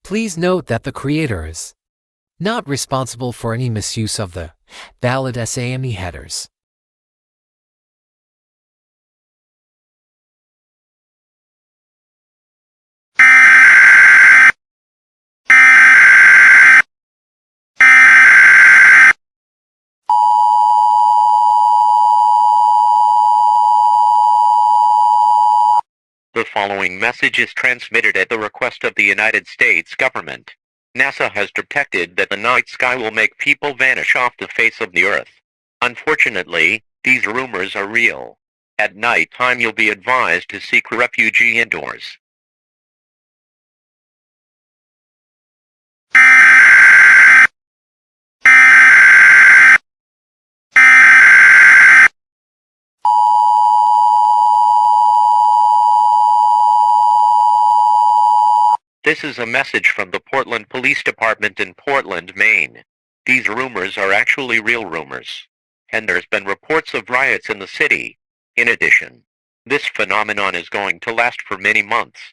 Please note that the creator is not responsible for any misuse of the valid SAME headers. The following message is transmitted at the request of the United States government. NASA has detected that the night sky will make people vanish off the face of the Earth. Unfortunately, these rumors are real. At night time you'll be advised to seek refuge indoors. This is a message from the Portland Police Department in Portland, Maine. These rumors are actually real rumors, and there's been reports of riots in the city. In addition, this phenomenon is going to last for many months.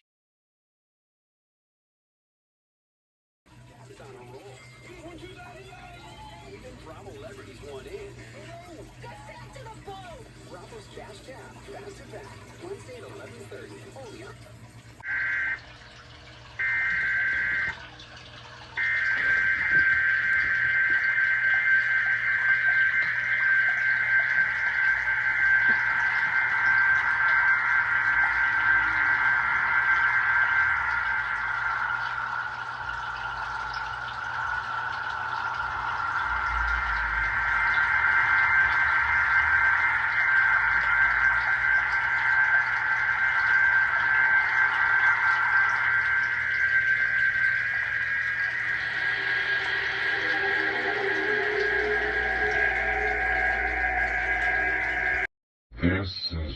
This is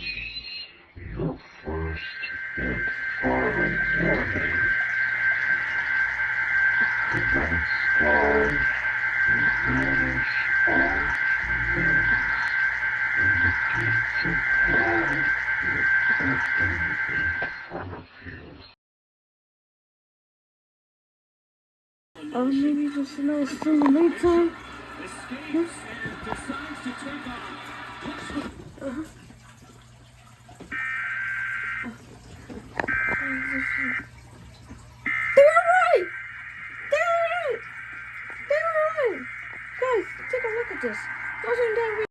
your first and final warning. The night sky will vanish on humans, and the gates of hell will open in front of you. Maybe just a nice thing in the nighttime. Yes. Guys, take a look at this. Those are damn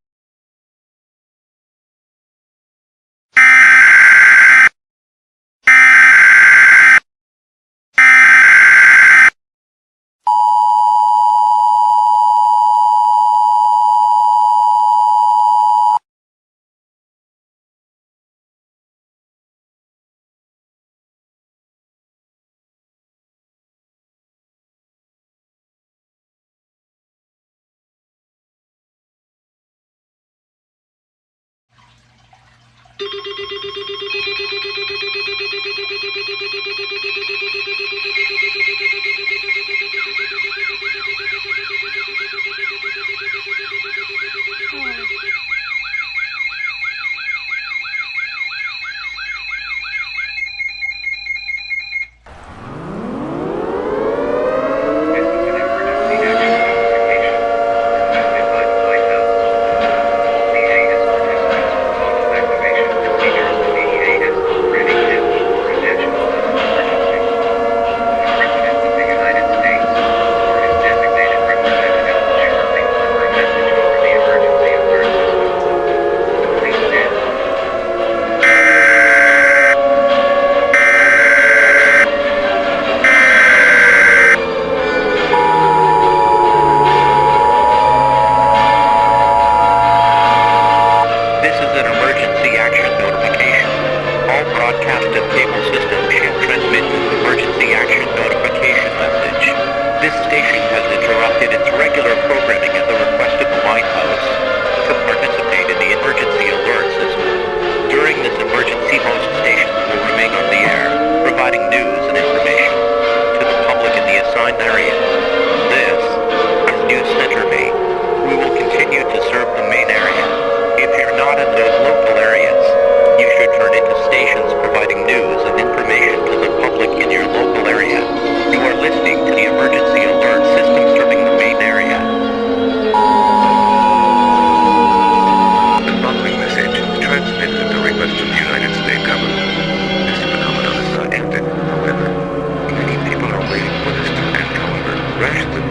listening to the emergency alert system serving the main area. The following message is transmitted at the request of the United States government. This phenomenon has not ended, however. Many people are waiting for this to end, however. Rations of